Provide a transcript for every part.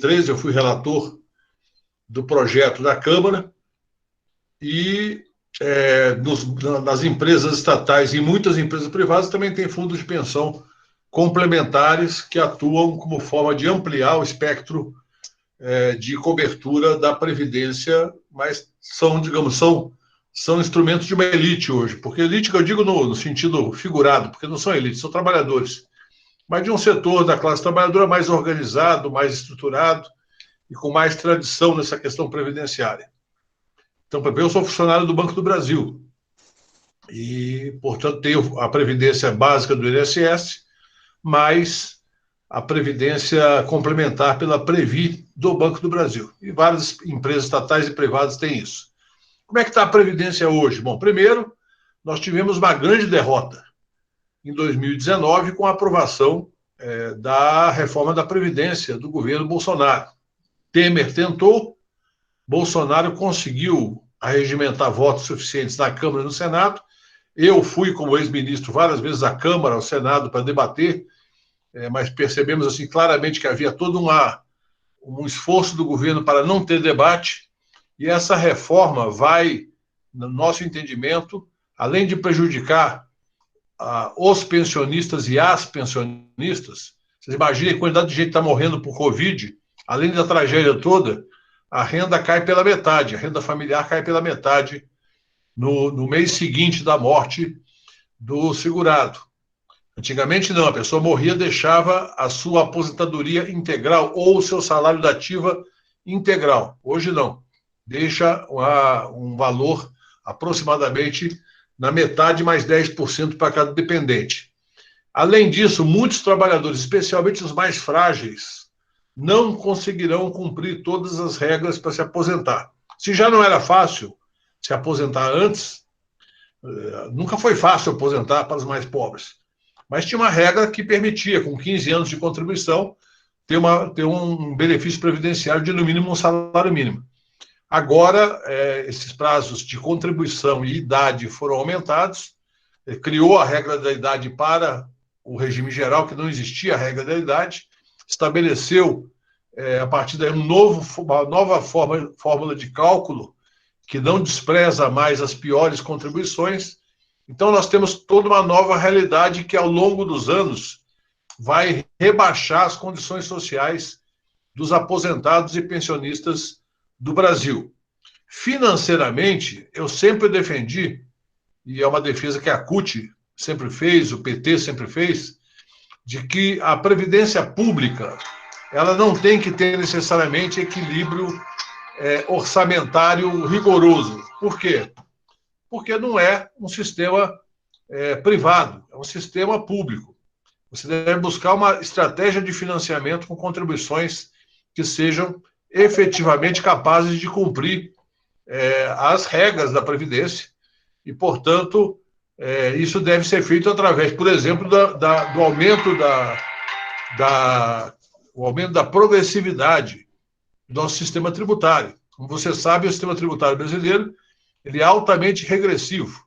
2013, eu fui relator do projeto da Câmara e nas empresas estatais e muitas empresas privadas também tem fundos de pensão complementares que atuam como forma de ampliar o espectro de cobertura da Previdência, mas são instrumentos de uma elite hoje, porque elite que eu digo no sentido figurado, porque não são elites, são trabalhadores, mas de um setor da classe trabalhadora mais organizado, mais estruturado e com mais tradição nessa questão previdenciária. Então, por exemplo, eu sou funcionário do Banco do Brasil e, portanto, tenho a previdência básica do INSS, mais a previdência complementar pela Previ do Banco do Brasil. E várias empresas estatais e privadas têm isso. Como é que está a Previdência hoje? Bom, primeiro, nós tivemos uma grande derrota em 2019 com a aprovação da reforma da Previdência do governo Bolsonaro. Temer tentou, Bolsonaro conseguiu arregimentar votos suficientes na Câmara e no Senado. Eu fui, como ex-ministro, várias vezes à Câmara, ao Senado, para debater, mas percebemos assim claramente que havia todo um esforço do governo para não ter debate, e essa reforma vai, no nosso entendimento, além de prejudicar os pensionistas e as pensionistas, vocês imaginem a quantidade de gente que está morrendo por Covid, além da tragédia toda, a renda cai pela metade, a renda familiar cai pela metade no mês seguinte da morte do segurado. Antigamente não, a pessoa morria, deixava a sua aposentadoria integral ou o seu salário da ativa integral. Hoje não, deixa um valor aproximadamente na metade mais 10% para cada dependente. Além disso, muitos trabalhadores, especialmente os mais frágeis, não conseguirão cumprir todas as regras para se aposentar. Se já não era fácil se aposentar antes, nunca foi fácil aposentar para os mais pobres. Mas tinha uma regra que permitia, com 15 anos de contribuição, ter um benefício previdenciário de, no mínimo, um salário mínimo. Agora, esses prazos de contribuição e idade foram aumentados, criou a regra da idade para o regime geral, que não existia a regra da idade, estabeleceu, a partir daí, uma nova fórmula de cálculo, que não despreza mais as piores contribuições. Então, nós temos toda uma nova realidade que, ao longo dos anos, vai rebaixar as condições sociais dos aposentados e pensionistas do Brasil. Financeiramente, eu sempre defendi, e é uma defesa que a CUT sempre fez, o PT sempre fez, de que a previdência pública ela não tem que ter necessariamente equilíbrio orçamentário rigoroso. Por quê? Porque não é um sistema privado, é um sistema público. Você deve buscar uma estratégia de financiamento com contribuições que sejam efetivamente capazes de cumprir as regras da Previdência e, portanto, isso deve ser feito através, por exemplo, do aumento o aumento da progressividade do nosso sistema tributário. Como você sabe, o sistema tributário brasileiro ele é altamente regressivo.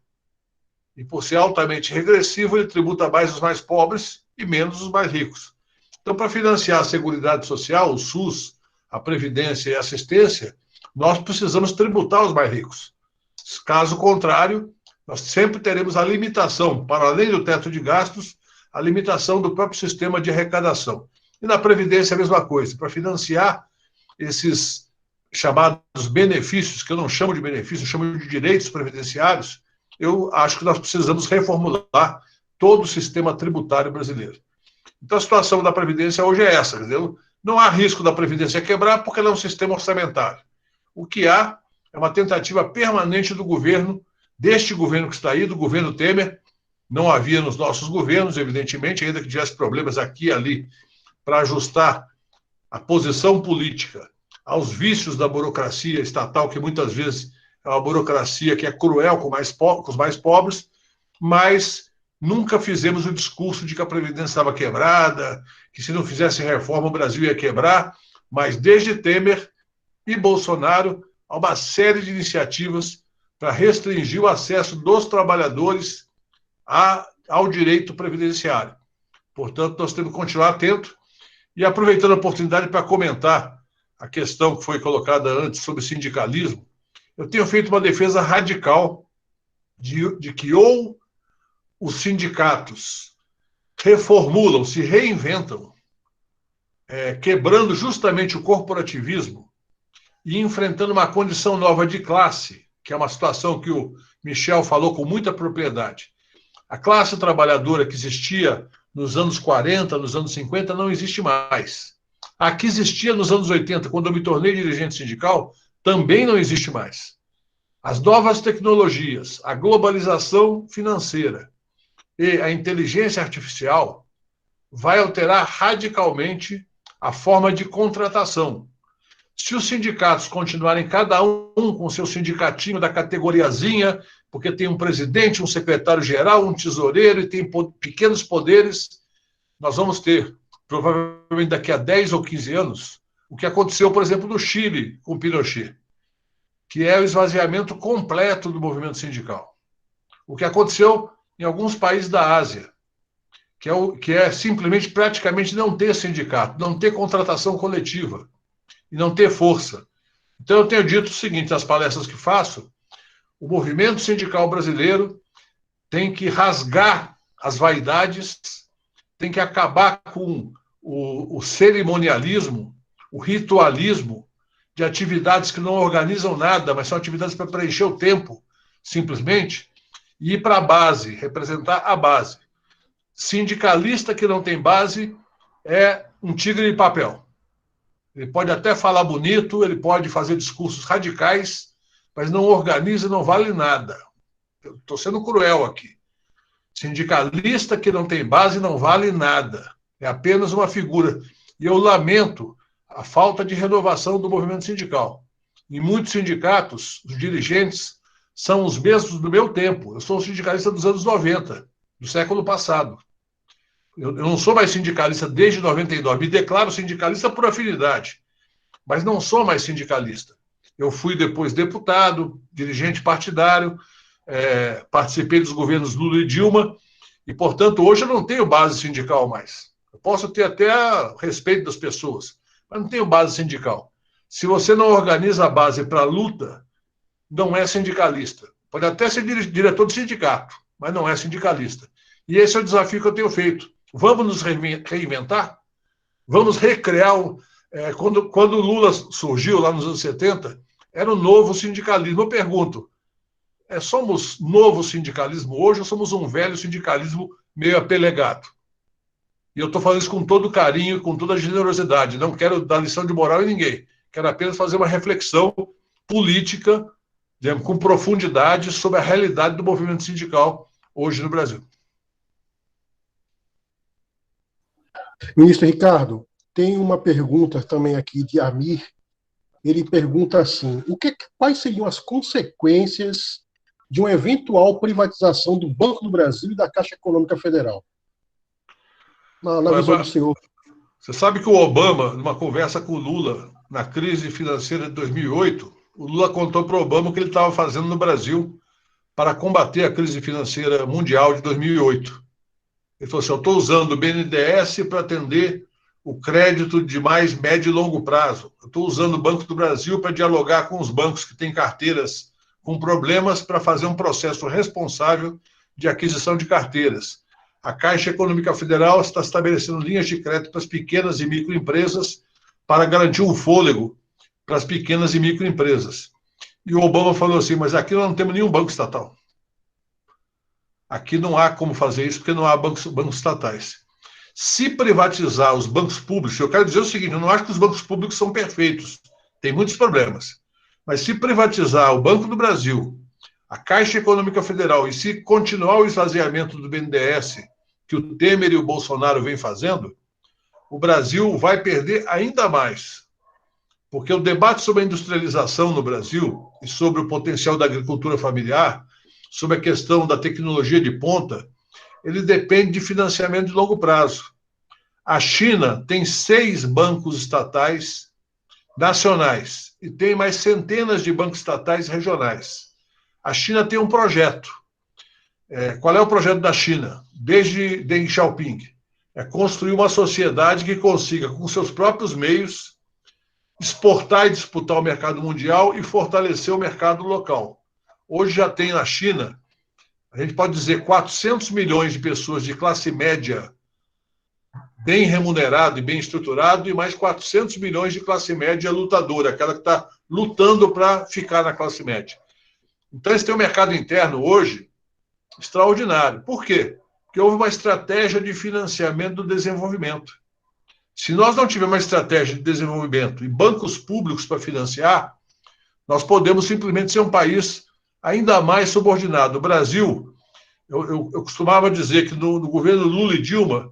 E, por ser altamente regressivo, ele tributa mais os mais pobres e menos os mais ricos. Então, para financiar a Seguridade Social, o SUS, a Previdência e a Assistência, nós precisamos tributar os mais ricos. Caso contrário, nós sempre teremos a limitação, para além do teto de gastos, a limitação do próprio sistema de arrecadação. E na Previdência a mesma coisa. Para financiar esses chamados benefícios, que eu não chamo de benefícios, eu chamo de direitos previdenciários, eu acho que nós precisamos reformular todo o sistema tributário brasileiro. Então, a situação da Previdência hoje é essa, entendeu? Não há risco da Previdência quebrar porque ela é um sistema orçamentário. O que há é uma tentativa permanente do governo, deste governo que está aí, do governo Temer. Não havia nos nossos governos, evidentemente, ainda que tivesse problemas aqui e ali, para ajustar a posição política aos vícios da burocracia estatal, que muitas vezes é uma burocracia que é cruel com os mais pobres, mas nunca fizemos o discurso de que a Previdência estava quebrada, que se não fizesse reforma o Brasil ia quebrar, mas desde Temer e Bolsonaro há uma série de iniciativas para restringir o acesso dos trabalhadores ao direito previdenciário. Portanto, nós temos que continuar atento e aproveitando a oportunidade para comentar a questão que foi colocada antes sobre sindicalismo, eu tenho feito uma defesa radical de que ou os sindicatos reformulam, se reinventam, quebrando justamente o corporativismo e enfrentando uma condição nova de classe, que é uma situação que o Michel falou com muita propriedade. A classe trabalhadora que existia nos anos 40, nos anos 50, não existe mais. A que existia nos anos 80, quando eu me tornei dirigente sindical, também não existe mais. As novas tecnologias, a globalização financeira e a inteligência artificial vai alterar radicalmente a forma de contratação. Se os sindicatos continuarem cada um com seu sindicatinho da categoriazinha, porque tem um presidente, um secretário-geral, um tesoureiro e tem pequenos poderes, nós vamos ter, provavelmente daqui a 10 ou 15 anos, o que aconteceu, por exemplo, no Chile com Pinochet, que é o esvaziamento completo do movimento sindical. O que aconteceu em alguns países da Ásia, que é simplesmente praticamente não ter sindicato, não ter contratação coletiva e não ter força. Então, eu tenho dito o seguinte nas palestras que faço: o movimento sindical brasileiro tem que rasgar as vaidades, tem que acabar com o cerimonialismo, o ritualismo de atividades que não organizam nada, mas são atividades para preencher o tempo, simplesmente, e ir para a base, representar a base. Sindicalista que não tem base é um tigre de papel. Ele pode até falar bonito, ele pode fazer discursos radicais, mas não organiza e não vale nada. Eu estou sendo cruel aqui. Sindicalista que não tem base não vale nada. É apenas uma figura. E eu lamento a falta de renovação do movimento sindical. Em muitos sindicatos, os dirigentes são os mesmos do meu tempo. Eu sou um sindicalista dos anos 90, do século passado. Eu não sou mais sindicalista desde 99, me declaro sindicalista por afinidade, mas não sou mais sindicalista. Eu fui depois deputado, dirigente partidário, participei dos governos Lula e Dilma, e, portanto, hoje eu não tenho base sindical mais. Eu posso ter até respeito das pessoas, mas não tenho base sindical. Se você não organiza a base para a luta, não é sindicalista. Pode até ser diretor de sindicato, mas não é sindicalista. E esse é o desafio que eu tenho feito. Vamos nos reinventar? Vamos recriar. Quando o Lula surgiu lá nos anos 70, era o novo sindicalismo. Eu pergunto, somos novo sindicalismo hoje ou somos um velho sindicalismo meio apelegado? E eu estou falando isso com todo carinho, com toda generosidade. Não quero dar lição de moral em ninguém. Quero apenas fazer uma reflexão política, com profundidade, sobre a realidade do movimento sindical hoje no Brasil. Ministro Ricardo, tem uma pergunta também aqui de Amir. Ele pergunta assim: quais seriam as consequências de uma eventual privatização do Banco do Brasil e da Caixa Econômica Federal? Na visão do senhor. Você sabe que o Obama, numa conversa com o Lula, na crise financeira de 2008, o Lula contou para o Obama o que ele estava fazendo no Brasil para combater a crise financeira mundial de 2008. Ele falou assim: eu estou usando o BNDES para atender o crédito de mais médio e longo prazo. Eu estou usando o Banco do Brasil para dialogar com os bancos que têm carteiras com problemas para fazer um processo responsável de aquisição de carteiras. A Caixa Econômica Federal está estabelecendo linhas de crédito para as pequenas e microempresas para garantir um fôlego para as pequenas e microempresas. E o Obama falou assim: mas aqui nós não temos nenhum banco estatal. Aqui não há como fazer isso, porque não há bancos estatais. Se privatizar os bancos públicos, eu quero dizer o seguinte: eu não acho que os bancos públicos são perfeitos, tem muitos problemas. Mas se privatizar o Banco do Brasil, a Caixa Econômica Federal, e se continuar o esvaziamento do BNDES, que o Temer e o Bolsonaro vêm fazendo, o Brasil vai perder ainda mais. Porque o debate sobre a industrialização no Brasil e sobre o potencial da agricultura familiar, sobre a questão da tecnologia de ponta, ele depende de financiamento de longo prazo. A China tem 6 bancos estatais nacionais e tem mais centenas de bancos estatais regionais. A China tem um projeto. Qual é o projeto da China? Desde Deng Xiaoping. É construir uma sociedade que consiga, com seus próprios meios, exportar e disputar o mercado mundial e fortalecer o mercado local. Hoje já tem na China, a gente pode dizer, 400 milhões de pessoas de classe média bem remunerado e bem estruturado, e mais 400 milhões de classe média lutadora, aquela que está lutando para ficar na classe média. Então, eles têm um mercado interno hoje extraordinário. Por quê? Porque houve uma estratégia de financiamento do desenvolvimento. Se nós não tivermos uma estratégia de desenvolvimento e bancos públicos para financiar, nós podemos simplesmente ser um país ainda mais subordinado. O Brasil, eu costumava dizer que no governo Lula e Dilma,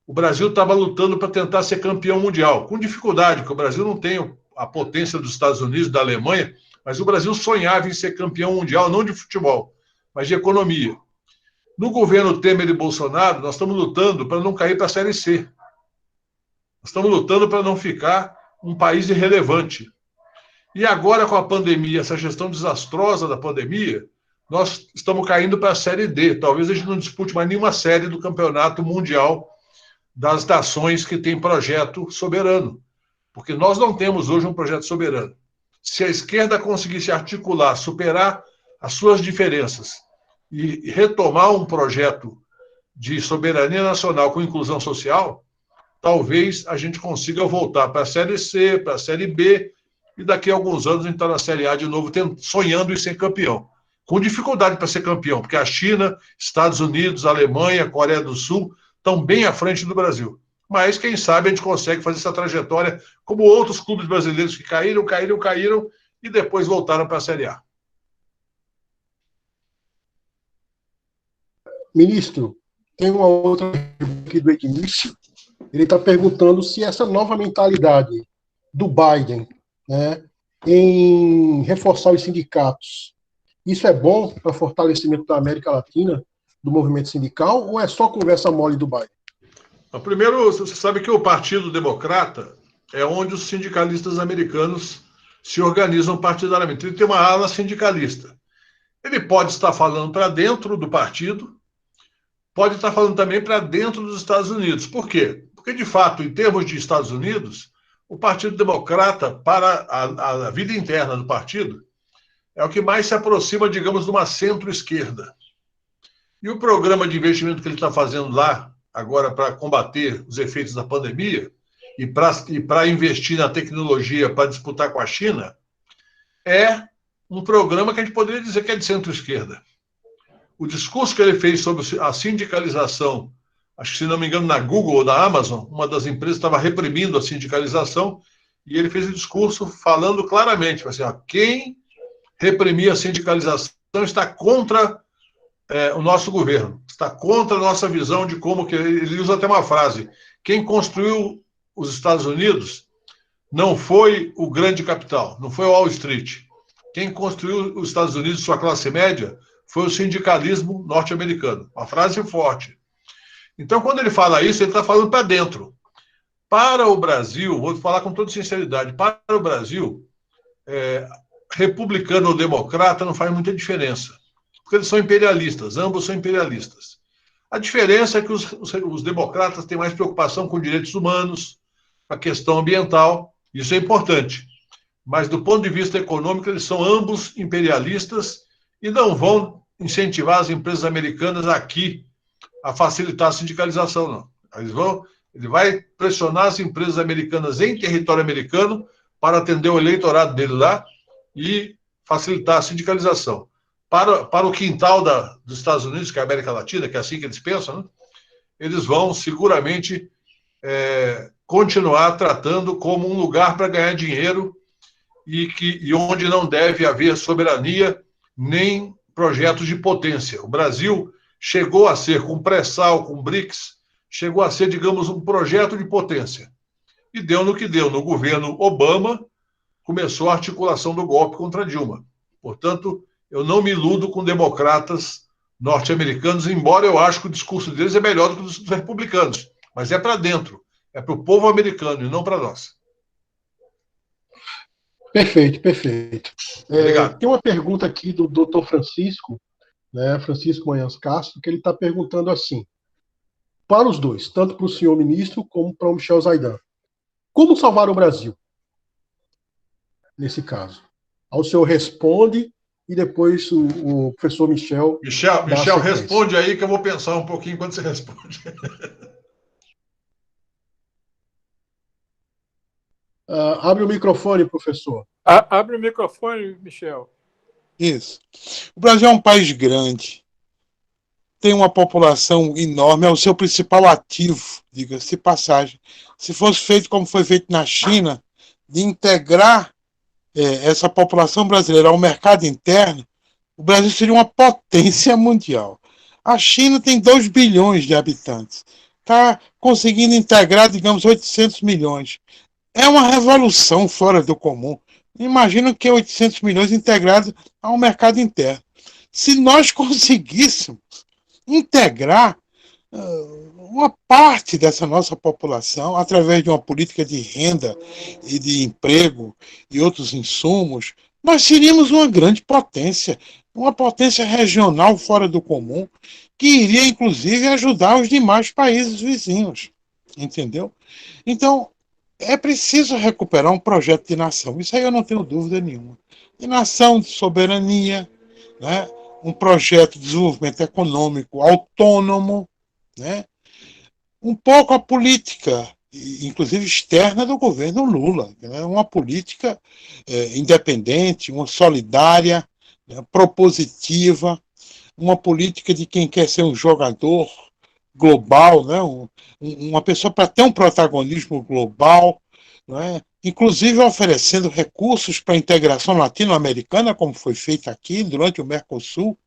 o Brasil estava lutando para tentar ser campeão mundial, com dificuldade, porque o Brasil não tem a potência dos Estados Unidos, da Alemanha, mas o Brasil sonhava em ser campeão mundial, não de futebol, mas de economia. No governo Temer e Bolsonaro, nós estamos lutando para não cair para a Série C. Nós estamos lutando para não ficar um país irrelevante. E agora, com a pandemia, essa gestão desastrosa da pandemia, nós estamos caindo para a Série D. Talvez a gente não dispute mais nenhuma série do campeonato mundial das nações que têm projeto soberano. Porque nós não temos hoje um projeto soberano. Se a esquerda conseguir se articular, superar as suas diferenças e retomar um projeto de soberania nacional com inclusão social, talvez a gente consiga voltar para a Série C, para a Série B, e daqui a alguns anos a gente está na Série A de novo, sonhando em ser campeão. Com dificuldade para ser campeão, porque a China, Estados Unidos, Alemanha, Coreia do Sul estão bem à frente do Brasil. Mas, quem sabe, a gente consegue fazer essa trajetória como outros clubes brasileiros que caíram, e depois voltaram para a Série A. Ministro, tem uma outra pergunta aqui do Edmício. Ele está perguntando se essa nova mentalidade do Biden, né, em reforçar os sindicatos, isso é bom para o fortalecimento da América Latina, do movimento sindical, ou é só conversa mole do Biden? Primeiro, você sabe que o Partido Democrata é onde os sindicalistas americanos se organizam partidariamente. Ele tem uma ala sindicalista. Ele pode estar falando para dentro do partido, pode estar falando também para dentro dos Estados Unidos. Por quê? Porque, de fato, em termos de Estados Unidos, o Partido Democrata, para a vida interna do partido, é o que mais se aproxima, digamos, de uma centro-esquerda. E o programa de investimento que ele está fazendo lá, agora para combater os efeitos da pandemia e para investir na tecnologia para disputar com a China, é um programa que a gente poderia dizer que é de centro-esquerda. O discurso que ele fez sobre a sindicalização, acho que, se não me engano, na Google ou na Amazon, uma das empresas estava reprimindo a sindicalização, e ele fez um discurso falando claramente, assim, ó, quem reprimir a sindicalização está contra o nosso governo, está contra a nossa visão de como que... Ele usa até uma frase: quem construiu os Estados Unidos não foi o grande capital, não foi o Wall Street. Quem construiu os Estados Unidos, sua classe média, foi o sindicalismo norte-americano. Uma frase forte. Então, quando ele fala isso, ele está falando para dentro. Para o Brasil, vou falar com toda sinceridade, para o Brasil, republicano ou democrata não faz muita diferença, porque eles são imperialistas, ambos são imperialistas. A diferença é que os democratas têm mais preocupação com direitos humanos, a questão ambiental, isso é importante. Mas, do ponto de vista econômico, eles são ambos imperialistas e não vão incentivar as empresas americanas aqui a facilitar a sindicalização, não. Ele vai pressionar as empresas americanas em território americano para atender o eleitorado dele lá e facilitar a sindicalização. Para o quintal dos Estados Unidos, que é a América Latina, que é assim que eles pensam, né? Eles vão seguramente continuar tratando como um lugar para ganhar dinheiro e onde não deve haver soberania nem projetos de potência. O Brasil chegou a ser, com pré-sal, com BRICS, chegou a ser, digamos, um projeto de potência. E deu no que deu. No governo Obama, começou a articulação do golpe contra Dilma. Portanto, eu não me iludo com democratas norte-americanos, embora eu acho que o discurso deles é melhor do que o dos republicanos. Mas é para dentro, é para o povo americano e não para nós. Perfeito, perfeito. Obrigado. Tem uma pergunta aqui do Dr. Francisco, né, Francisco Manhãs Castro, que ele está perguntando assim, para os dois, tanto para o senhor ministro como para o Michel Zaidan: como salvar o Brasil? nesse caso? Aí o senhor responde e depois o professor Michel dá a Michel, sequência. responde aí que eu vou pensar um pouquinho enquanto você responde. Abre o microfone, professor. Abre o microfone, Michel. Isso. O Brasil é um país grande, tem uma população enorme, é o seu principal ativo, diga-se de passagem. Se fosse feito como foi feito na China, de integrar essa população brasileira ao mercado interno, o Brasil seria uma potência mundial. A China tem 2 bilhões de habitantes. Está conseguindo integrar, digamos, 800 milhões. É uma revolução fora do comum. Imagina que é 800 milhões integrados ao mercado interno. Se nós conseguíssemos integrar uma parte dessa nossa população através de uma política de renda e de emprego e outros insumos, nós seríamos uma grande potência, uma potência regional fora do comum, que iria inclusive ajudar os demais países vizinhos, entendeu? Então, é preciso recuperar um projeto de nação, isso aí eu não tenho dúvida nenhuma. De nação, de soberania, né? Um projeto de desenvolvimento econômico autônomo, né? Um pouco a política, inclusive externa do governo Lula, né? Uma política independente, uma solidária, né? Propositiva, uma política de quem quer ser um jogador global, né? Uma pessoa para ter um protagonismo global, né? Inclusive oferecendo recursos para a integração latino-americana, como foi feito aqui durante o Mercosul.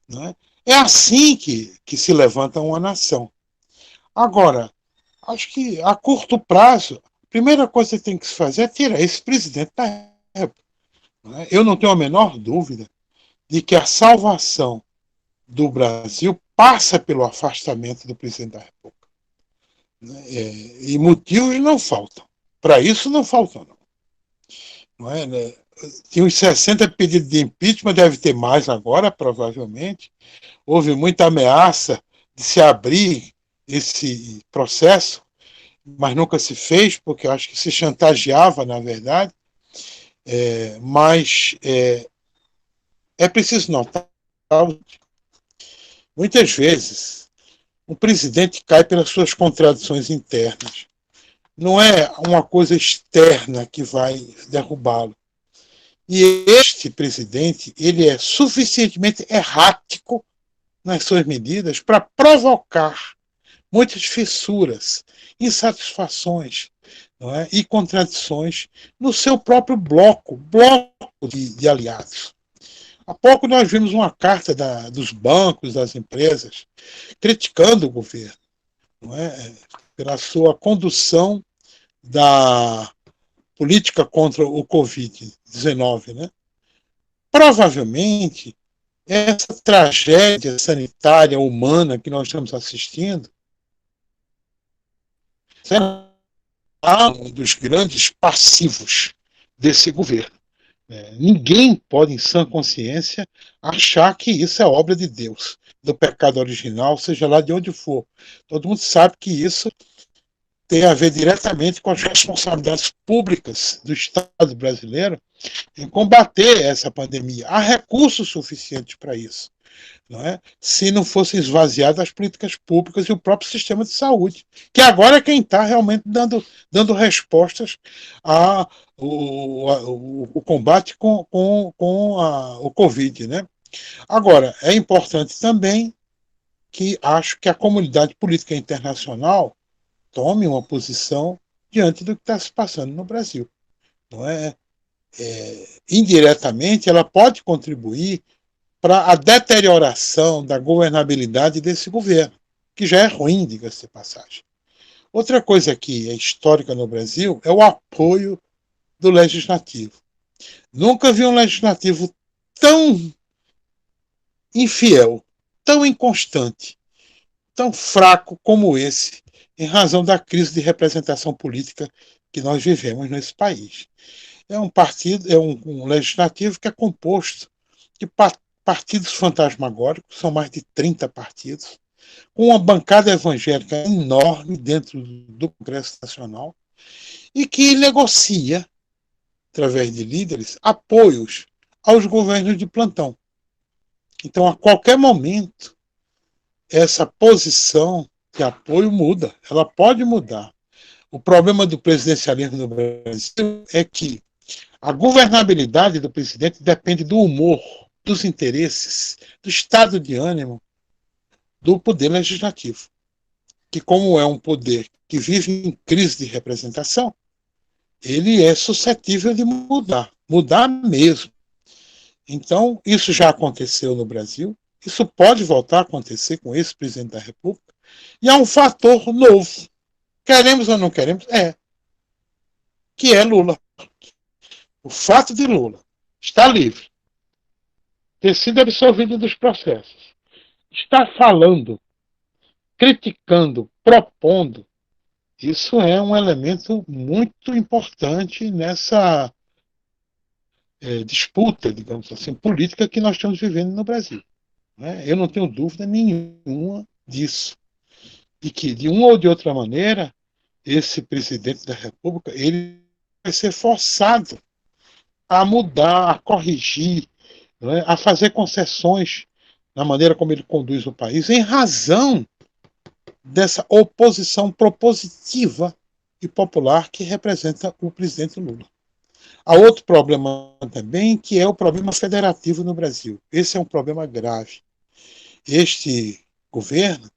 Né? É assim que se levanta uma nação. Agora, acho que a curto prazo, a primeira coisa que tem que se fazer é tirar esse presidente da República. Né? Eu não tenho a menor dúvida de que a salvação do Brasil passa pelo afastamento do presidente da República. Né? E motivos não faltam. Para isso não faltam, não. Não é, né? Tinha uns 60 pedidos de impeachment, deve ter mais agora, provavelmente. Houve muita ameaça de se abrir esse processo, mas nunca se fez, porque eu acho que se chantageava, na verdade. Mas é preciso notar, muitas vezes, o presidente cai pelas suas contradições internas. Não é uma coisa externa que vai derrubá-lo. E este presidente, ele é suficientemente errático nas suas medidas para provocar muitas fissuras, insatisfações, não é? E contradições no seu próprio bloco de aliados. Há pouco nós vimos uma carta dos bancos, das empresas, criticando o governo, não é? Pela sua condução da política contra o Covid-19. Né? Provavelmente, essa tragédia sanitária humana que nós estamos assistindo será um dos grandes passivos desse governo. Ninguém pode, em sã consciência, achar que isso é obra de Deus, do pecado original, seja lá de onde for. Todo mundo sabe que isso tem a ver diretamente com as responsabilidades públicas do Estado brasileiro em combater essa pandemia. Há recursos suficientes para isso, não é? Se não fossem esvaziadas as políticas públicas e o próprio sistema de saúde, que agora é quem está realmente dando respostas ao combate com o Covid. Né? Agora, é importante também que acho que a comunidade política internacional tome uma posição diante do que está se passando no Brasil. Não é? Indiretamente, ela pode contribuir para a deterioração da governabilidade desse governo, que já é ruim, diga-se de passagem. Outra coisa que é histórica no Brasil é o apoio do legislativo. Nunca vi um legislativo tão infiel, tão inconstante, tão fraco como esse, em razão da crise de representação política que nós vivemos nesse país. É um partido, é um legislativo que é composto de partidos fantasmagóricos, são mais de 30 partidos, com uma bancada evangélica enorme dentro do Congresso Nacional, e que negocia através de líderes, apoios aos governos de plantão. Então, a qualquer momento, essa posição de apoio muda, ela pode mudar. O problema do presidencialismo no Brasil é que a governabilidade do presidente depende do humor, dos interesses, do estado de ânimo do poder legislativo, que, como é um poder que vive em crise de representação, ele é suscetível de mudar mesmo. Então, isso já aconteceu no Brasil, isso pode voltar a acontecer com esse presidente da República, e há um fator novo. Queremos ou não queremos? Que é Lula. O fato de Lula estar livre, ter sido absolvido dos processos, estar falando, criticando, propondo, isso é um elemento muito importante nessa disputa, digamos assim, política que nós estamos vivendo no Brasil. Né? Eu não tenho dúvida nenhuma disso. De que, de uma ou de outra maneira, esse presidente da República ele vai ser forçado a mudar, a corrigir, né, a fazer concessões na maneira como ele conduz o país, em razão dessa oposição propositiva e popular que representa o presidente Lula. Há outro problema também, que é o problema federativo no Brasil. Esse é um problema grave. Este governo,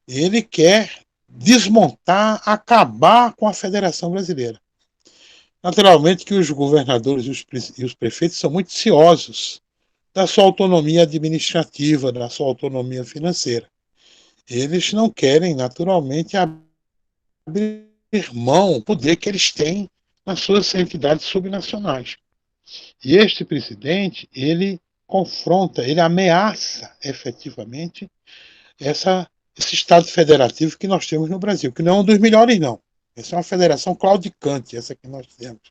ele quer desmontar, acabar com a Federação Brasileira. Naturalmente que os governadores e os prefeitos são muito ciosos da sua autonomia administrativa, da sua autonomia financeira. Eles não querem, naturalmente, abrir mão do poder que eles têm nas suas entidades subnacionais. E este presidente, ele confronta, ele ameaça efetivamente esse Estado federativo que nós temos no Brasil, que não é um dos melhores, não. Essa é uma federação claudicante, essa que nós temos.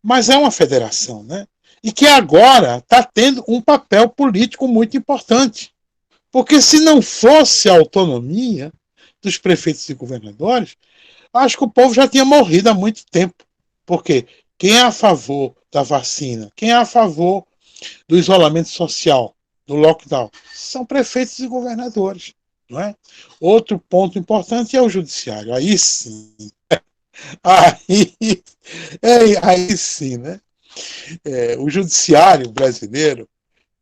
Mas é uma federação, né? E que agora está tendo um papel político muito importante. Porque se não fosse a autonomia dos prefeitos e governadores, acho que o povo já tinha morrido há muito tempo. Porque quem é a favor da vacina, quem é a favor do isolamento social, do lockdown, são prefeitos e governadores. Não é? Outro ponto importante é o judiciário. Aí sim. Aí sim, né? O judiciário brasileiro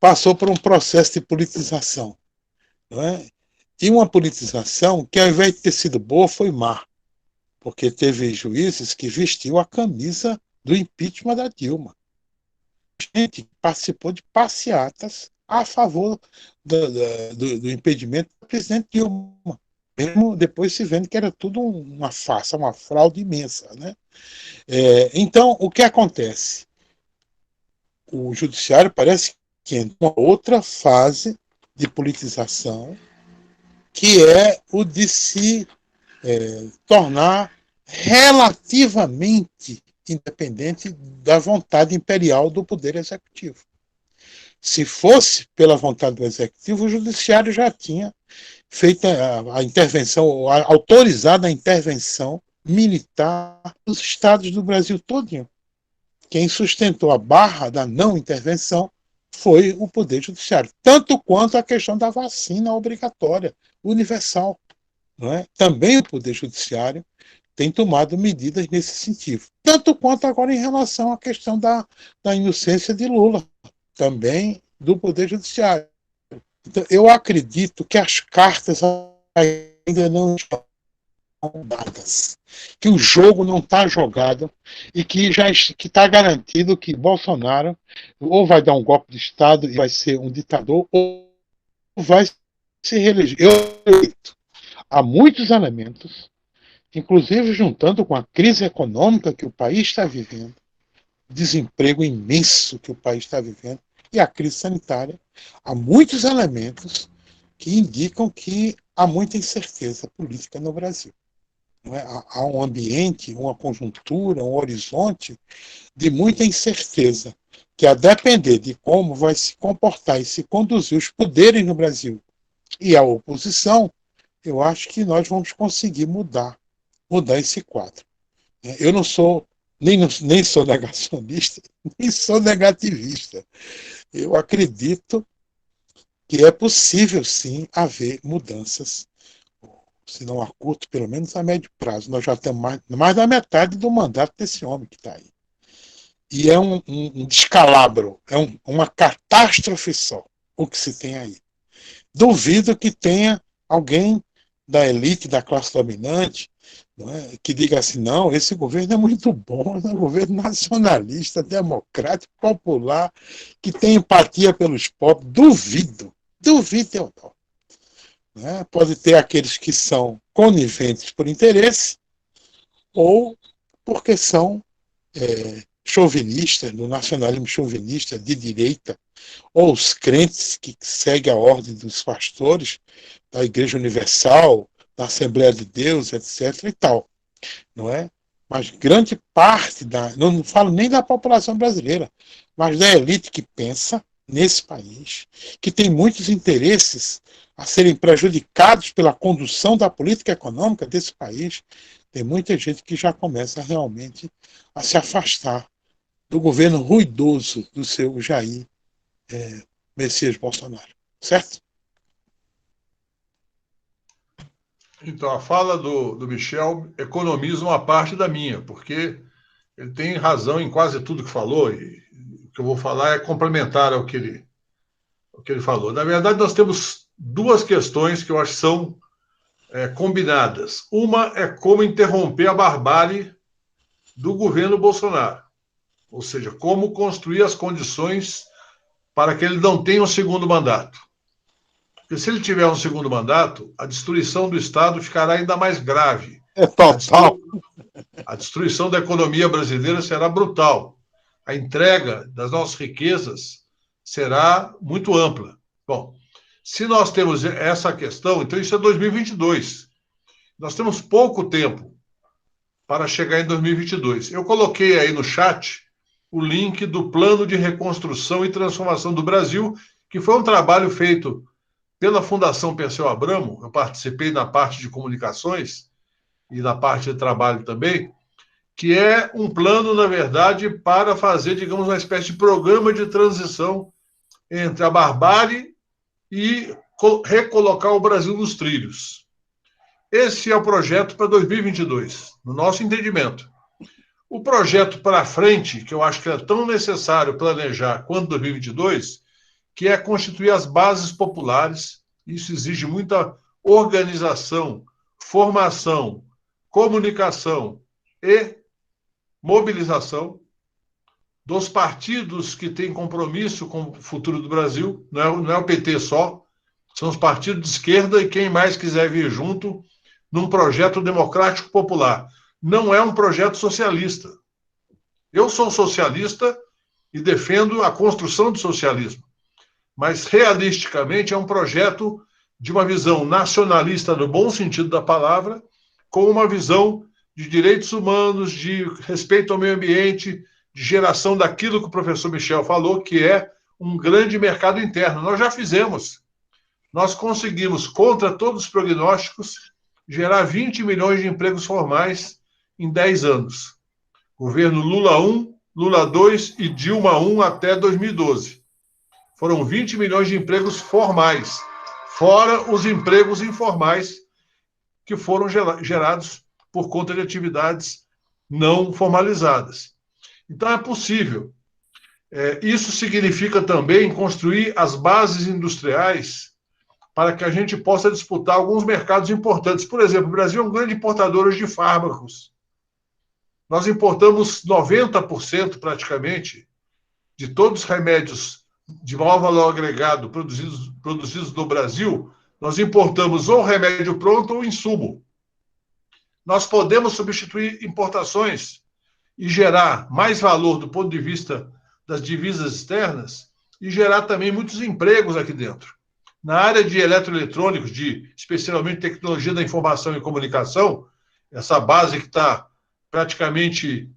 passou por um processo de politização. Não é? E uma politização que, ao invés de ter sido boa, foi má. Porque teve juízes que vestiu a camisa do impeachment da Dilma. Gente que participou de passeatas a favor do impedimento do presidente Dilma. Mesmo depois se vendo que era tudo uma farsa, uma fraude imensa. Né? Então, o que acontece? O judiciário parece que entra em uma outra fase de politização, que é o de se tornar relativamente independente da vontade imperial do Poder Executivo. Se fosse pela vontade do Executivo, o Judiciário já tinha feito a intervenção, autorizado a intervenção militar nos estados do Brasil todinho. Quem sustentou a barra da não intervenção foi o Poder Judiciário, tanto quanto a questão da vacina obrigatória, universal. Não é? Também o Poder Judiciário tem tomado medidas nesse sentido. Tanto quanto agora em relação à questão da inocência de Lula, também do Poder Judiciário. Então, eu acredito que as cartas ainda não estão dadas, que o jogo não está jogado e que já está garantido que Bolsonaro ou vai dar um golpe de Estado e vai ser um ditador ou vai se reeleger. Eu acredito. Há muitos elementos, inclusive juntando com a crise econômica que o país está vivendo, desemprego imenso que o país está vivendo e a crise sanitária, há muitos elementos que indicam que há muita incerteza política no Brasil. Não é? Há um ambiente, uma conjuntura, um horizonte de muita incerteza, que a depender de como vai se comportar e se conduzir os poderes no Brasil e a oposição, eu acho que nós vamos conseguir mudar esse quadro. Eu não sou nem sou negacionista, nem sou negativista. Eu acredito que é possível, sim, haver mudanças, se não a curto, pelo menos a médio prazo. Nós já temos mais da metade do mandato desse homem que está aí. E é um descalabro, é uma catástrofe só o que se tem aí. Duvido que tenha alguém da elite, da classe dominante, não é, que diga assim, não, esse governo é muito bom, é um governo nacionalista, democrático, popular, que tem empatia pelos pobres. Duvido, Teodoro. Né? Pode ter aqueles que são coniventes por interesse ou porque são chauvinistas, do nacionalismo chauvinista de direita, ou os crentes que seguem a ordem dos pastores da Igreja Universal, da Assembleia de Deus, etc. e tal, não é? Mas grande parte não falo nem da população brasileira, mas da elite que pensa nesse país, que tem muitos interesses a serem prejudicados pela condução da política econômica desse país, tem muita gente que já começa realmente a se afastar do governo ruidoso do seu Jair Messias Bolsonaro. Certo? Então, a fala do Michel economiza uma parte da minha, porque ele tem razão em quase tudo que falou, e o que eu vou falar é complementar ao que ele falou. Na verdade, nós temos duas questões que eu acho que são combinadas. Uma é como interromper a barbárie do governo Bolsonaro, ou seja, como construir as condições para que ele não tenha um segundo mandato. Porque se ele tiver um segundo mandato, a destruição do Estado ficará ainda mais grave. É total. A destruição da economia brasileira será brutal. A entrega das nossas riquezas será muito ampla. Bom, se nós temos essa questão, então isso é 2022. Nós temos pouco tempo para chegar em 2022. Eu coloquei aí no chat o link do Plano de Reconstrução e Transformação do Brasil, que foi um trabalho feito pela Fundação Perseu Abramo. Eu participei na parte de comunicações e na parte de trabalho também, que é um plano, na verdade, para fazer, digamos, uma espécie de programa de transição entre a barbárie e recolocar o Brasil nos trilhos. Esse é o projeto para 2022, no nosso entendimento. O projeto para frente, que eu acho que é tão necessário planejar quanto 2022, que é constituir as bases populares. Isso exige muita organização, formação, comunicação e mobilização dos partidos que têm compromisso com o futuro do Brasil. Não é o PT só, são os partidos de esquerda e quem mais quiser vir junto num projeto democrático popular. Não é um projeto socialista. Eu sou socialista e defendo a construção do socialismo. Mas, realisticamente, é um projeto de uma visão nacionalista no bom sentido da palavra, com uma visão de direitos humanos, de respeito ao meio ambiente, de geração daquilo que o professor Michel falou, que é um grande mercado interno. Nós já fizemos. Nós conseguimos, contra todos os prognósticos, gerar 20 milhões de empregos formais em 10 anos. Governo Lula 1, Lula 2 e Dilma 1 até 2012. Foram 20 milhões de empregos formais, fora os empregos informais que foram gerados por conta de atividades não formalizadas. Então, é possível. Isso significa também construir as bases industriais para que a gente possa disputar alguns mercados importantes. Por exemplo, o Brasil é um grande importador de fármacos. Nós importamos 90% praticamente de todos os remédios de maior valor agregado produzidos no Brasil. Nós importamos ou remédio pronto ou insumo. Nós podemos substituir importações e gerar mais valor do ponto de vista das divisas externas e gerar também muitos empregos aqui dentro. Na área de eletroeletrônicos, especialmente tecnologia da informação e comunicação, essa base que está praticamente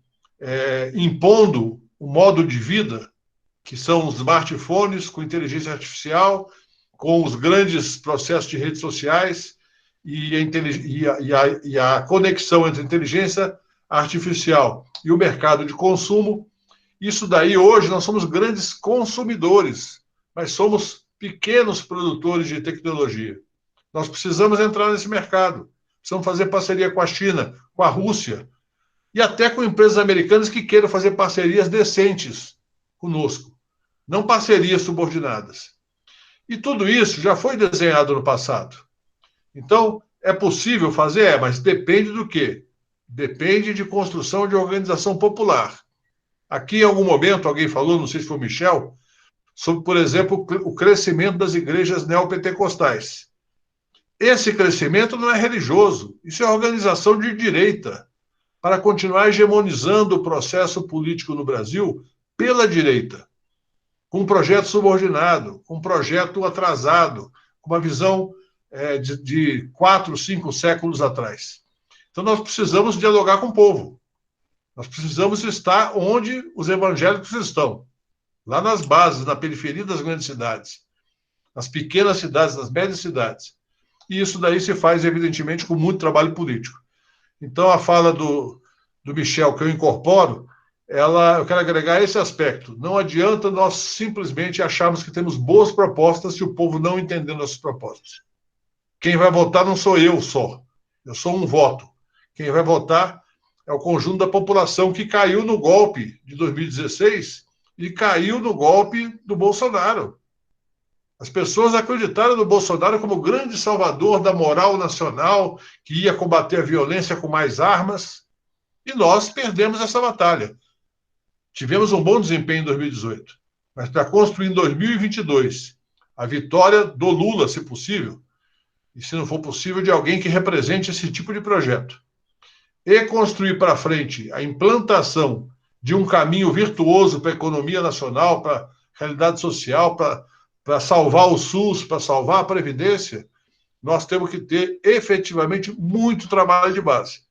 impondo o modo de vida, que são os smartphones com inteligência artificial, com os grandes processos de redes sociais e a conexão entre a inteligência artificial e o mercado de consumo. Isso daí, hoje, nós somos grandes consumidores, mas somos pequenos produtores de tecnologia. Nós precisamos entrar nesse mercado. Precisamos fazer parceria com a China, com a Rússia, e até com empresas americanas que queiram fazer parcerias decentes conosco, não parcerias subordinadas. E tudo isso já foi desenhado no passado. Então, é possível fazer? Mas depende do quê? Depende de construção de organização popular. Aqui, em algum momento, alguém falou, não sei se foi o Michel, sobre, por exemplo, o crescimento das igrejas neopentecostais. Esse crescimento não é religioso, isso é organização de direita, para continuar hegemonizando o processo político no Brasil pela direita, com um projeto subordinado, com um projeto atrasado, com uma visão de 4, 5 séculos atrás. Então, nós precisamos dialogar com o povo. Nós precisamos estar onde os evangélicos estão, lá nas bases, na periferia das grandes cidades, nas pequenas cidades, nas médias cidades. E isso daí se faz, evidentemente, com muito trabalho político. Então, a fala do Michel, que eu incorporo, eu quero agregar esse aspecto. Não adianta nós simplesmente acharmos que temos boas propostas se o povo não entender nossas propostas. Quem vai votar não sou eu só. Eu sou um voto. Quem vai votar é o conjunto da população que caiu no golpe de 2016 e caiu no golpe do Bolsonaro. As pessoas acreditaram no Bolsonaro como grande salvador da moral nacional, que ia combater a violência com mais armas, e nós perdemos essa batalha. Tivemos um bom desempenho em 2018, mas para construir em 2022 a vitória do Lula, se possível, e se não for possível, de alguém que represente esse tipo de projeto, e construir para frente a implantação de um caminho virtuoso para a economia nacional, para a realidade social, para salvar o SUS, para salvar a Previdência, nós temos que ter efetivamente muito trabalho de base.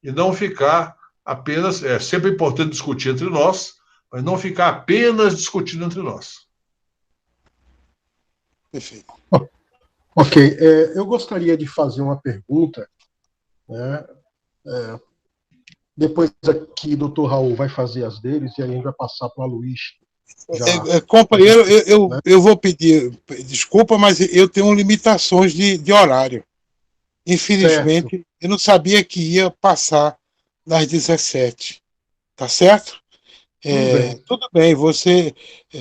E não ficar apenas... É sempre importante discutir entre nós, mas não ficar apenas discutindo entre nós. Perfeito. Ok. Eu gostaria de fazer uma pergunta, né? Depois aqui o doutor Raul vai fazer as deles e aí a gente vai passar para o Luiz. Companheiro, eu vou pedir desculpa, mas eu tenho limitações de horário. Infelizmente, certo. Eu não sabia que ia passar das 17. Tá certo? Tudo bem,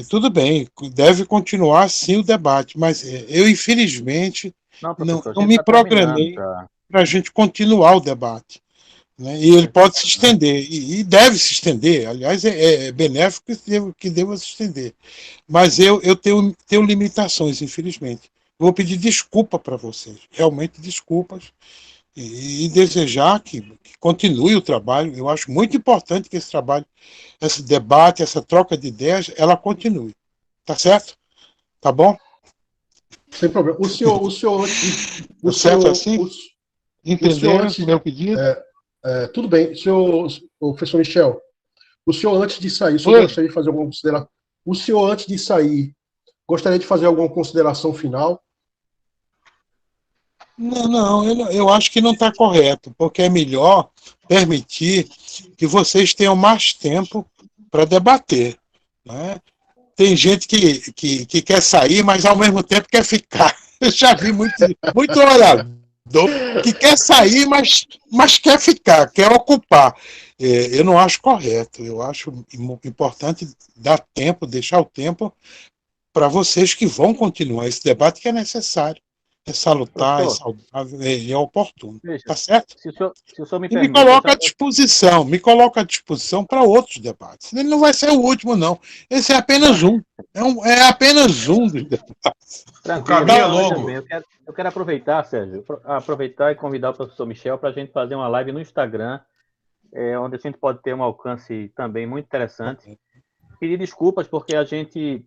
tudo bem, deve continuar sim o debate, mas eu, infelizmente, não me programei para a gente continuar o debate. Né? E ele pode se estender, e deve se estender, aliás, é benéfico que deva se estender. Mas eu tenho limitações, infelizmente. Vou pedir desculpa para vocês, realmente desculpas, e desejar que continue o trabalho. Eu acho muito importante que esse trabalho, esse debate, essa troca de ideias, ela continue. Tá certo? Tá bom? Sem problema. O senhor tá certo assim? Entenderam o meu pedido? Tudo bem. O professor Michel, o senhor antes de sair, gostaria de fazer alguma consideração? O senhor antes de sair, gostaria de fazer alguma consideração final? Não, eu acho que não está correto, porque é melhor permitir que vocês tenham mais tempo para debater. Né? Tem gente que quer sair, mas ao mesmo tempo quer ficar. Eu já vi muito orador que quer sair, mas quer ficar, quer ocupar. Eu não acho correto. Eu acho importante dar tempo, deixar o tempo para vocês que vão continuar esse debate que é necessário. É salutar, é saudável, é oportuno. Veja, tá certo? Se o senhor me permite, me coloca à disposição para outros debates. Ele não vai ser o último, não. Esse é apenas um. É apenas um dos debates. O caminho é longo. Bem, eu quero aproveitar, Sérgio, e convidar o professor Michel para a gente fazer uma live no Instagram, onde a gente pode ter um alcance também muito interessante. Pedir desculpas, porque a gente...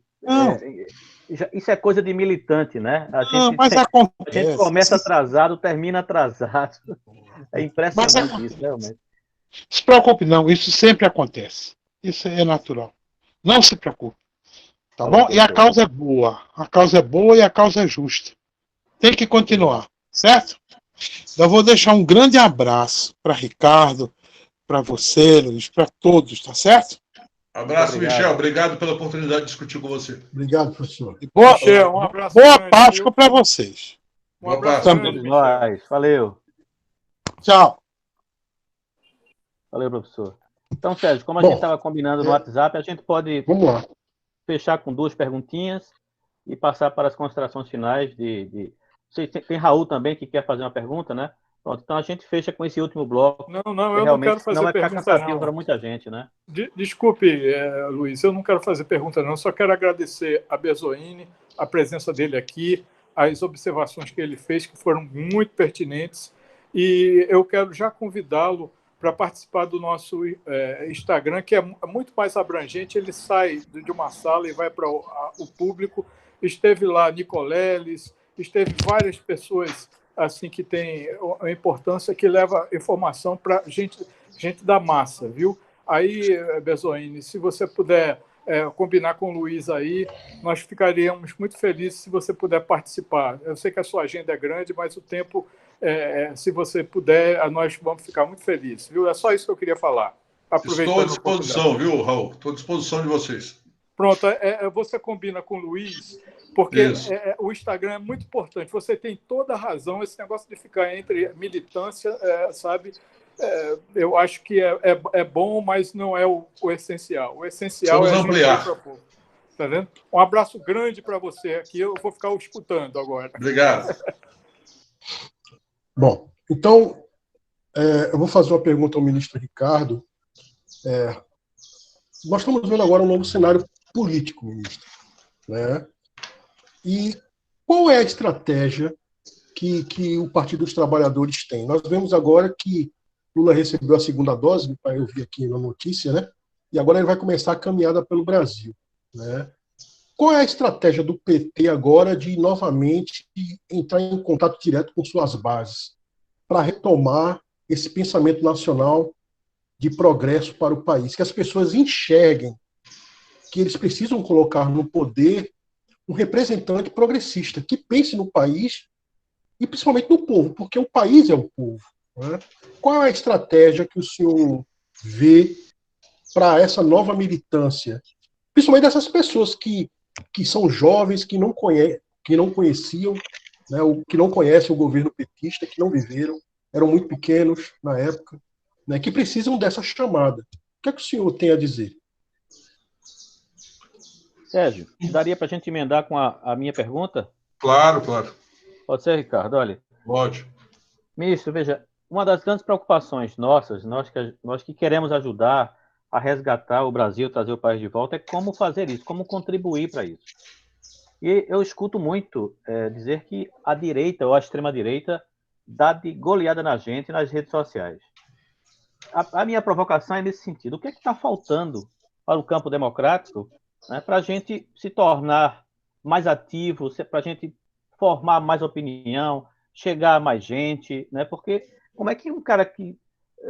isso é coisa de militante, né? A gente começa atrasado, termina atrasado. É impressionante isso, realmente. Não se preocupe, não. Isso sempre acontece. Isso é natural. Não se preocupe. Tá bom? E a causa é boa. A causa é boa e a causa é justa. Tem que continuar. Certo? Eu vou deixar um grande abraço para Ricardo, para você, Luiz, para todos, tá certo? Abraço, Obrigado. Michel. Obrigado pela oportunidade de discutir com você. Obrigado, professor. E boa, Michel, um abraço boa grande, Páscoa viu? para vocês. Um abraço Boa grande, Todos Michel. nós. Valeu. Tchau. Valeu, professor. Então, Sérgio, como a gente estava combinando no WhatsApp, a gente pode Vamos lá. fechar com 2 perguntinhas e passar para as considerações finais Tem Raul também que quer fazer uma pergunta, né? Pronto, então a gente fecha com esse último bloco. Não, que eu não realmente quero fazer não vai ficar pergunta, cansativo para não. muita gente, né? Desculpe, Luiz, eu não quero fazer pergunta, não. Só quero agradecer a Bezoini, a presença dele aqui, as observações que ele fez, que foram muito pertinentes. E eu quero já convidá-lo para participar do nosso Instagram, que é muito mais abrangente. Ele sai de uma sala e vai para o público. Esteve lá Nicoleles, esteve várias pessoas assim que tem a importância, que leva informação para gente da massa, viu? Aí, Bezoini, se você puder combinar com o Luiz aí, nós ficaríamos muito felizes se você puder participar. Eu sei que a sua agenda é grande, mas o tempo, se você puder, nós vamos ficar muito felizes, viu? É só isso que eu queria falar. Estou à disposição, viu, Raul? Estou à disposição de vocês. Pronto, você combina com o Luiz, porque o Instagram é muito importante. Você tem toda a razão, esse negócio de ficar entre militância, sabe? Eu acho que é bom, mas não é o essencial. O essencial Vamos é ampliar. A gente ir para o povo. Tá vendo? Um abraço grande para você aqui. Eu vou ficar escutando agora. Obrigado. Bom, então, eu vou fazer uma pergunta ao ministro Ricardo. Nós estamos vendo agora um novo cenário político, ministro, né? E qual é a estratégia que o Partido dos Trabalhadores tem? Nós vemos agora que Lula recebeu a segunda dose, eu vi aqui na notícia, né? E agora ele vai começar a caminhada pelo Brasil, né? Qual é a estratégia do PT agora de novamente entrar em contato direto com suas bases para retomar esse pensamento nacional de progresso para o país, que as pessoas enxerguem que eles precisam colocar no poder um representante progressista que pense no país e principalmente no povo, porque o país é o povo, né? Qual é a estratégia que o senhor vê para essa nova militância, principalmente dessas pessoas que são jovens, que não conheciam, né, que não conhecem o governo petista, que não viveram, eram muito pequenos na época, né, que precisam dessa chamada? O que é que o senhor tem a dizer? Sérgio, daria para a gente emendar com a minha pergunta? Claro, claro. Pode ser, Ricardo? Olha. Pode. Ministro, veja, uma das grandes preocupações nossas, nós que queremos ajudar a resgatar o Brasil, trazer o país de volta, é como fazer isso, como contribuir para isso. E eu escuto muito dizer que a direita ou a extrema-direita dá de goleada na gente nas redes sociais. A minha provocação é nesse sentido. O que está faltando para o campo democrático, né, para a gente se tornar mais ativo, para a gente formar mais opinião, chegar a mais gente, né? Porque como é que um cara que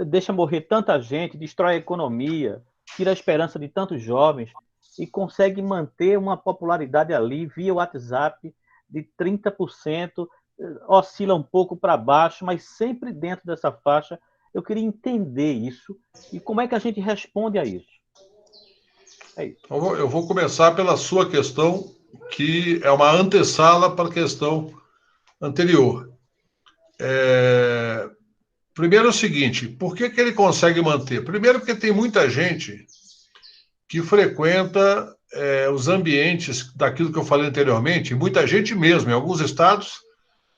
deixa morrer tanta gente, destrói a economia, tira a esperança de tantos jovens e consegue manter uma popularidade ali via WhatsApp de 30%, oscila um pouco para baixo, mas sempre dentro dessa faixa? Eu queria entender isso e como é que a gente responde a isso. É isso. Eu vou começar pela sua questão, que é uma antessala para a questão anterior. Primeiro é o seguinte, por que ele consegue manter? Primeiro porque tem muita gente que frequenta os ambientes daquilo que eu falei anteriormente, muita gente mesmo, em alguns estados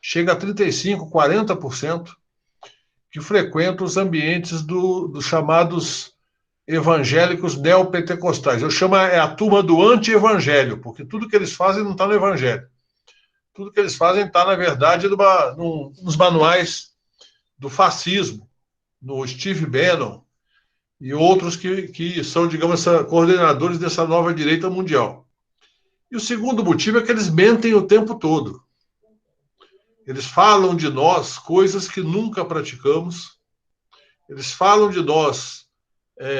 chega a 35%, 40%, que frequenta os ambientes dos chamados evangélicos neopentecostais. Eu chamo a turma do anti-evangelho, porque tudo que eles fazem não está no evangelho. Tudo que eles fazem está, na verdade, nos manuais do fascismo, no Steve Bannon e outros que são, digamos, coordenadores dessa nova direita mundial. E o segundo motivo é que eles mentem o tempo todo. Eles falam de nós coisas que nunca praticamos. Eles falam de nós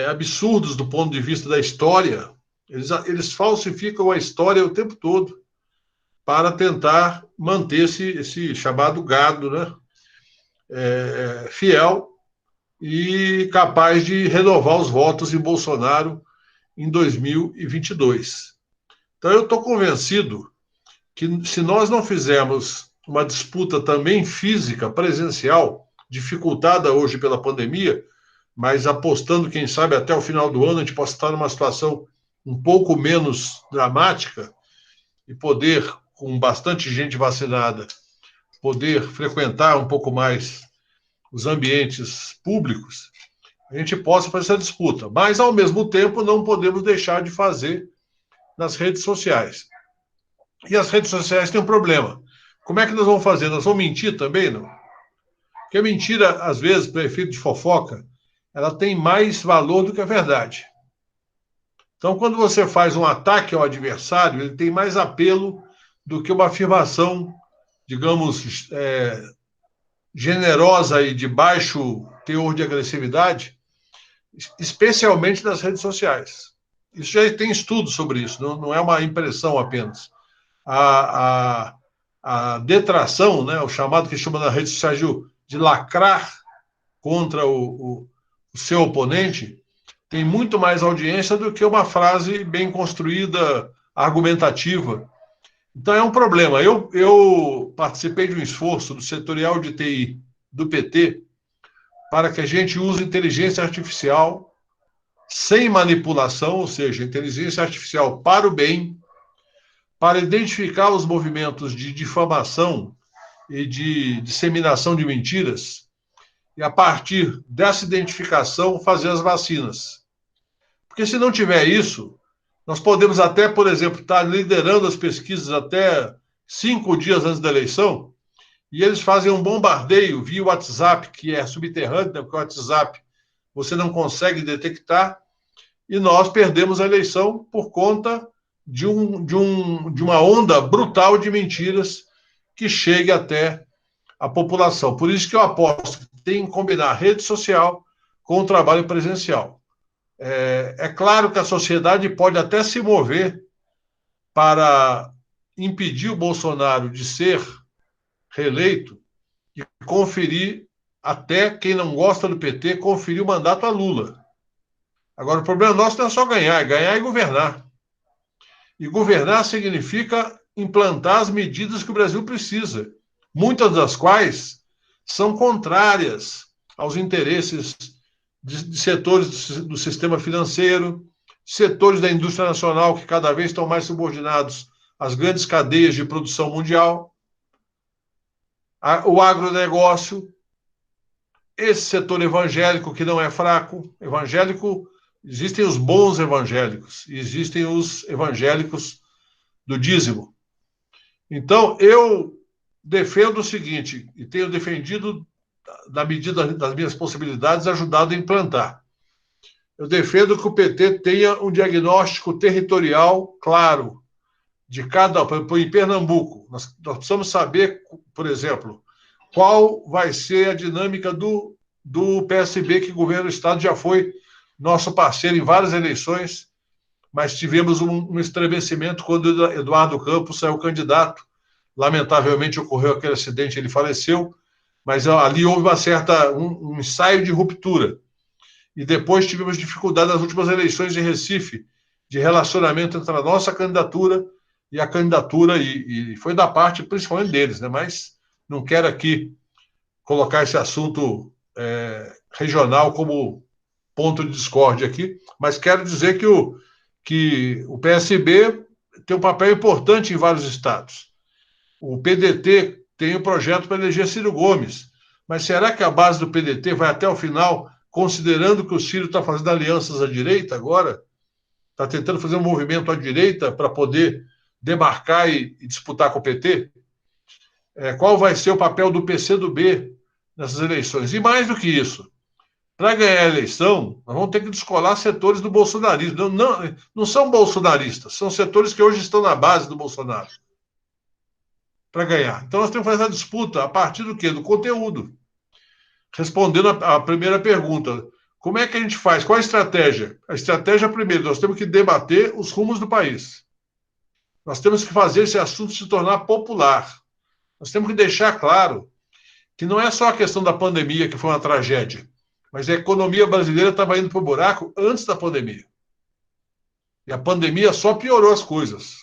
absurdos do ponto de vista da história. Eles falsificam a história o tempo todo para tentar manter esse chamado gado, né, fiel e capaz de renovar os votos em Bolsonaro em 2022. Então, eu estou convencido que, se nós não fizermos uma disputa também física, presencial, dificultada hoje pela pandemia, mas apostando, quem sabe, até o final do ano a gente possa estar numa situação um pouco menos dramática e poder, com bastante gente vacinada, poder frequentar um pouco mais os ambientes públicos, a gente possa fazer essa disputa. Mas, ao mesmo tempo, não podemos deixar de fazer nas redes sociais. E as redes sociais têm um problema. Como é que nós vamos fazer? Nós vamos mentir também, não? Porque a mentira, às vezes, para efeito de fofoca, ela tem mais valor do que a verdade. Então, quando você faz um ataque ao adversário, ele tem mais apelo do que uma afirmação, digamos, generosa e de baixo teor de agressividade, especialmente nas redes sociais. Isso já tem estudo sobre isso, não é uma impressão apenas. A detração, né, o chamado que chama nas redes sociais de lacrar contra o seu oponente, tem muito mais audiência do que uma frase bem construída, argumentativa. Então é um problema. Eu participei de um esforço do setorial de TI do PT para que a gente use inteligência artificial sem manipulação, ou seja, inteligência artificial para o bem, para identificar os movimentos de difamação e de disseminação de mentiras, e a partir dessa identificação fazer as vacinas. Porque se não tiver isso, nós podemos até, por exemplo, estar liderando as pesquisas até 5 dias antes da eleição, e eles fazem um bombardeio via WhatsApp, que é subterrâneo, né, porque o WhatsApp você não consegue detectar, e nós perdemos a eleição por conta de uma onda brutal de mentiras que chegue até a população. Por isso que eu aposto que tem que combinar rede social com o trabalho presencial. É claro que a sociedade pode até se mover para impedir o Bolsonaro de ser reeleito e conferir, até quem não gosta do PT, conferir o mandato a Lula. Agora, o problema nosso não é só ganhar, é ganhar e governar. E governar significa implantar as medidas que o Brasil precisa, muitas das quais são contrárias aos interesses de setores do sistema financeiro, setores da indústria nacional que cada vez estão mais subordinados às grandes cadeias de produção mundial, o agronegócio, esse setor evangélico que não é fraco. Evangélico, existem os bons evangélicos, e existem os evangélicos do dízimo. Então, eu defendo o seguinte, e tenho defendido, na medida das minhas possibilidades, ajudado a implantar. Eu defendo que o PT tenha um diagnóstico territorial claro de cada... Em Pernambuco, nós precisamos saber, por exemplo, qual vai ser a dinâmica do PSB, que governa o Estado, já foi nosso parceiro em várias eleições, mas tivemos um estremecimento quando Eduardo Campos saiu candidato. Lamentavelmente ocorreu aquele acidente, ele faleceu, mas ali houve um ensaio de ruptura. E depois tivemos dificuldade nas últimas eleições em Recife, de relacionamento entre a nossa candidatura e a candidatura, e foi da parte principalmente deles, né? Mas não quero aqui colocar esse assunto regional como ponto de discórdia aqui, mas quero dizer que o PSB tem um papel importante em vários estados. O PDT tem um projeto para eleger Ciro Gomes, mas será que a base do PDT vai até o final, considerando que o Ciro está fazendo alianças à direita agora, está tentando fazer um movimento à direita para poder demarcar e disputar com o PT? Qual vai ser o papel do PCdoB nessas eleições? E mais do que isso, para ganhar a eleição, nós vamos ter que descolar setores do bolsonarismo. Não são bolsonaristas, são setores que hoje estão na base do Bolsonaro para ganhar. Então nós temos que fazer essa disputa a partir do quê? Do conteúdo. Respondendo a primeira pergunta, como é que a gente faz? Qual a estratégia? A estratégia, primeiro, nós temos que debater os rumos do país. Nós temos que fazer esse assunto se tornar popular. Nós temos que deixar claro que não é só a questão da pandemia que foi uma tragédia. Mas a economia brasileira estava indo para o buraco antes da pandemia. E a pandemia só piorou as coisas.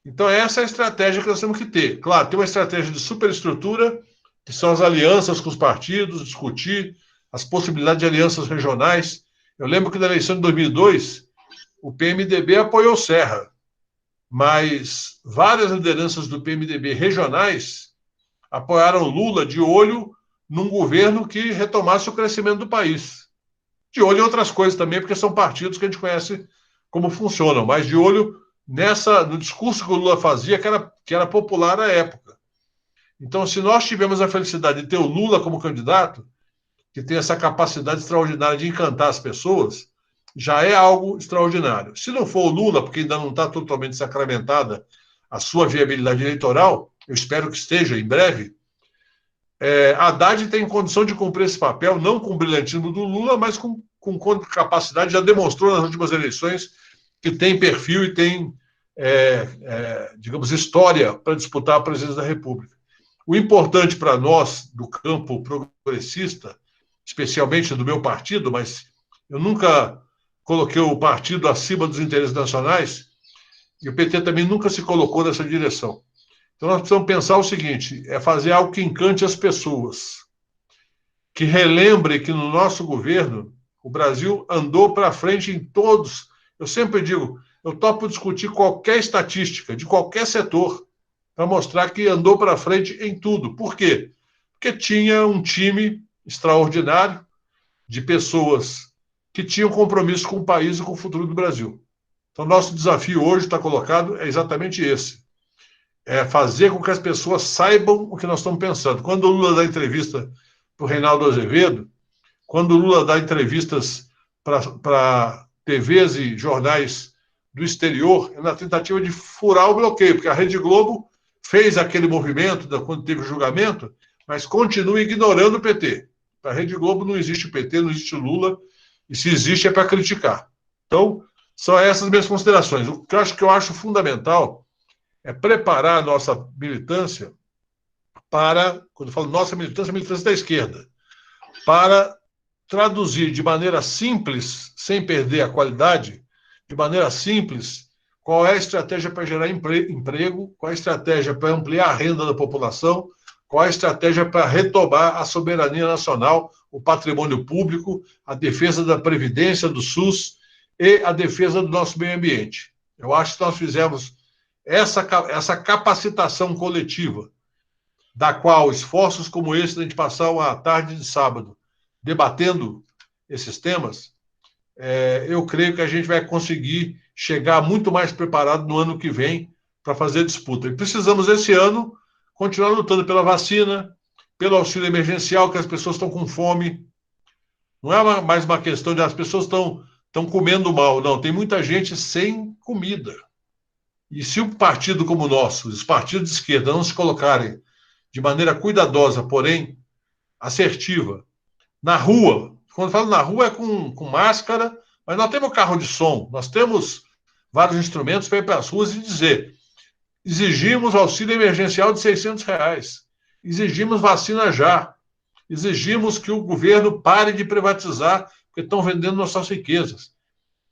Então, essa é a estratégia que nós temos que ter. Claro, tem uma estratégia de superestrutura, que são as alianças com os partidos, discutir as possibilidades de alianças regionais. Eu lembro que na eleição de 2002, o PMDB apoiou o Serra, mas várias lideranças do PMDB regionais apoiaram Lula de olho num governo que retomasse o crescimento do país. De olho em outras coisas também, porque são partidos que a gente conhece como funcionam, mas de olho no discurso que o Lula fazia, que era popular à época. Então, se nós tivermos a felicidade de ter o Lula como candidato, que tem essa capacidade extraordinária de encantar as pessoas, já é algo extraordinário. Se não for o Lula, porque ainda não está totalmente sacramentada a sua viabilidade eleitoral, eu espero que esteja em breve, Haddad tem condição de cumprir esse papel, não com o brilhantismo do Lula, mas com capacidade, já demonstrou nas últimas eleições que tem perfil e tem, digamos, história para disputar a presidência da República. O importante para nós, do campo progressista, especialmente do meu partido, mas eu nunca coloquei o partido acima dos interesses nacionais, e o PT também nunca se colocou nessa direção. Então, nós precisamos pensar o seguinte, é fazer algo que encante as pessoas, que relembre que no nosso governo, o Brasil andou para frente em todos. Eu sempre digo, eu topo discutir qualquer estatística, de qualquer setor, para mostrar que andou para frente em tudo. Por quê? Porque tinha um time extraordinário de pessoas que tinham compromisso com o país e com o futuro do Brasil. Então, nosso desafio hoje está colocado é exatamente esse. É fazer com que as pessoas saibam o que nós estamos pensando. Quando o Lula dá entrevista para o Reinaldo Azevedo, quando o Lula dá entrevistas para TVs e jornais do exterior, é na tentativa de furar o bloqueio, porque a Rede Globo fez aquele movimento quando teve o julgamento, mas continua ignorando o PT. Para a Rede Globo não existe PT, não existe Lula, e se existe é para criticar. Então, são essas minhas considerações. O que eu acho fundamental é preparar a nossa militância para, quando eu falo nossa militância, a militância da esquerda, para traduzir de maneira simples, sem perder a qualidade, de maneira simples, qual é a estratégia para gerar emprego, qual é a estratégia para ampliar a renda da população, qual é a estratégia para retomar a soberania nacional, o patrimônio público, a defesa da Previdência, do SUS e a defesa do nosso meio ambiente. Eu acho que nós fizemos essa capacitação coletiva, da qual esforços como esse, de a gente passar uma tarde de sábado debatendo esses temas, eu creio que a gente vai conseguir chegar muito mais preparado no ano que vem para fazer disputa. E precisamos, esse ano, continuar lutando pela vacina, pelo auxílio emergencial, que as pessoas estão com fome. Não é mais uma questão de as pessoas estão comendo mal, não. Tem muita gente sem comida. E se um partido como o nosso, os partidos de esquerda, não se colocarem de maneira cuidadosa, porém assertiva, na rua, quando falo na rua é com máscara, mas nós temos carro de som, nós temos vários instrumentos para ir para as ruas e dizer: exigimos auxílio emergencial de R$600, exigimos vacina já, exigimos que o governo pare de privatizar, porque estão vendendo nossas riquezas.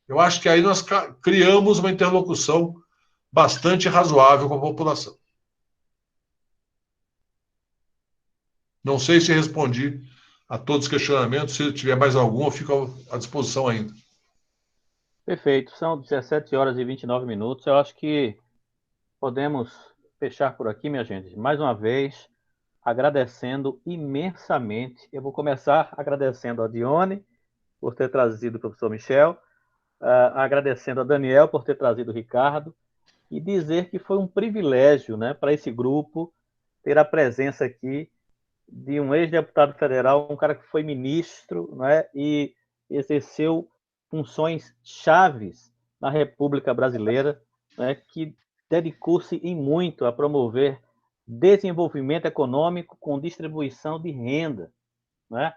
Eu acho que aí nós criamos uma interlocução bastante razoável com a população. Não sei se respondi a todos os questionamentos. Se tiver mais algum, eu fico à disposição ainda. Perfeito. São 17 horas e 29 minutos. Eu acho que podemos fechar por aqui, minha gente. Mais uma vez, agradecendo imensamente. Eu vou começar agradecendo a Dione por ter trazido o professor Michel, agradecendo a Daniel por ter trazido o Ricardo, e dizer que foi um privilégio, né, para esse grupo ter a presença aqui de um ex-deputado federal, um cara que foi ministro, né, e exerceu funções chaves na República Brasileira, né, que dedicou-se em muito a promover desenvolvimento econômico com distribuição de renda, né?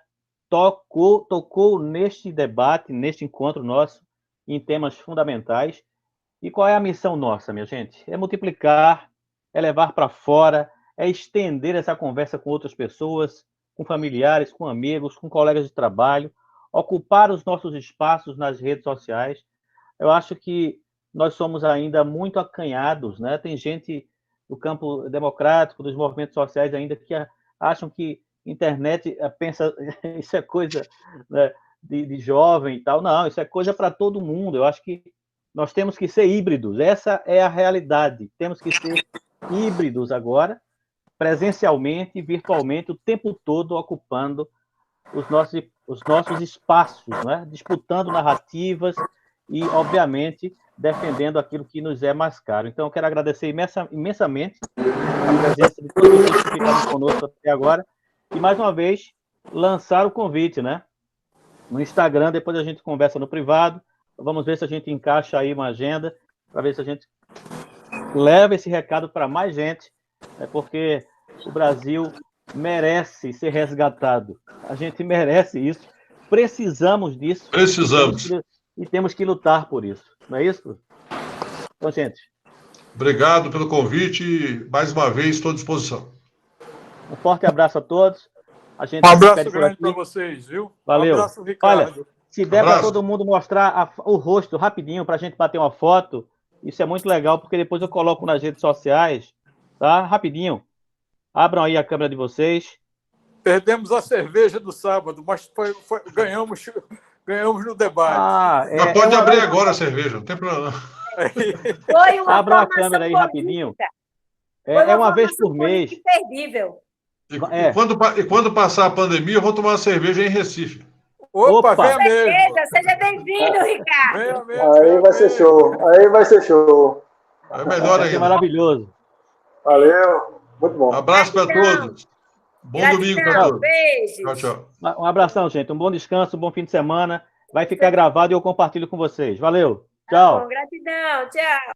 Tocou neste debate, neste encontro nosso, em temas fundamentais. E qual é a missão nossa, minha gente? É multiplicar, é levar para fora, é estender essa conversa com outras pessoas, com familiares, com amigos, com colegas de trabalho, ocupar os nossos espaços nas redes sociais. Eu acho que nós somos ainda muito acanhados, né? Tem gente do campo democrático, dos movimentos sociais ainda que acham que internet pensa isso é coisa, né, de jovem e tal. Não, isso é coisa para todo mundo. Eu acho que nós temos que ser híbridos. Essa é a realidade. Temos que ser híbridos agora, presencialmente, virtualmente, o tempo todo ocupando os nossos espaços, né? Disputando narrativas e, obviamente, defendendo aquilo que nos é mais caro. Então, eu quero agradecer imensamente a presença de todos vocês que ficaram conosco até agora e, mais uma vez, lançar o convite, né? No Instagram, depois a gente conversa no privado, vamos ver se a gente encaixa aí uma agenda, para ver se a gente leva esse recado para mais gente, né? Porque o Brasil merece ser resgatado. A gente merece isso. Precisamos disso. Precisamos. E temos que lutar por isso. Não é isso? Então, gente. Obrigado pelo convite e, mais uma vez, estou à disposição. Um forte abraço a todos. A gente um abraço grande para vocês, viu? Valeu. Um abraço, Ricardo. Olha, se der para todo mundo mostrar o rosto rapidinho para a gente bater uma foto, isso é muito legal, porque depois eu coloco nas redes sociais, tá? Rapidinho. Abram aí a câmera de vocês. Perdemos a cerveja do sábado, mas ganhamos no debate. Mas pode abrir agora a cerveja, não tem problema. Abram a câmera aí rapidinho. É uma vez por mês. Imperdível. E quando passar a pandemia, eu vou tomar uma cerveja em Recife. Opa, venha mesmo. Seja bem-vindo, Ricardo. Venha mesmo. Aí vai ser show. Aí vai ser show. É melhor ainda. Maravilhoso. Valeu. Muito bom. Abraço para todos. Bom domingo para todos. Beijo. Tchau, tchau. Um abração, gente. Um bom descanso, um bom fim de semana. Vai ficar gravado e eu compartilho com vocês. Valeu. Tchau. Gratidão. Tchau.